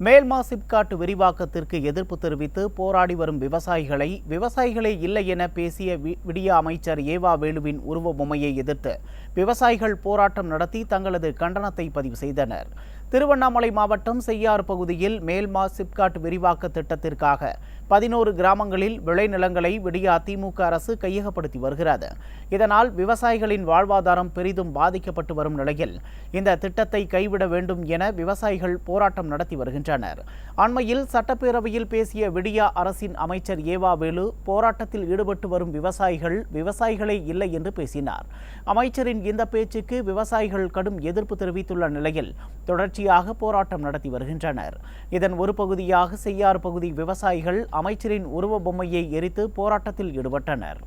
மேல்மா சிப்காட் விரிவாக்கத்திற்கு எதிர்ப்பு தெரிவித்து போராடி வரும் விவசாயிகளே இல்லை என பேசிய விடிய அமைச்சர் ஏவா வேலுவின் உருவ பொம்மையை எதிர்த்து விவசாயிகள் போராட்டம் நடத்தி தங்களது கண்டனத்தை பதிவு செய்தனர். திருவண்ணாமலை மாவட்டம் செய்யாறு பகுதியில் மேல்மா சிப்காட் விரிவாக்க திட்டத்திற்காக 11 கிராமங்களில் விளைநிலங்களை விடிய அதிமுக அரசு கையகப்படுத்தி வருகிறது. இதனால் விவசாயிகளின் வாழ்வாதாரம் பெரிதும் பாதிக்கப்பட்டு வரும் நிலையில் இந்த திட்டத்தை கைவிட வேண்டும் என விவசாயிகள் போராட்டம் நடத்தி வருகின்றனர். அண்மையில் சட்டப்பேரவையில் பேசிய விடியா அரசின் அமைச்சர் ஏவா வேலு போராட்டத்தில் ஈடுபட்டு வரும் விவசாயிகளே இல்லை என்று பேசினார். அமைச்சரின் இந்த பேச்சுக்கு விவசாயிகள் கடும் எதிர்ப்பு தெரிவித்துள்ள நிலையில் தொடர்ச்சியாக போராட்டம் நடத்தி வருகின்றனர். இதன் ஒரு பகுதியாக செய்யாறு பகுதி விவசாயிகள் அமைச்சரின் உருவ பொம்மையை எரித்து போராட்டத்தில் ஈடுபட்டனர்.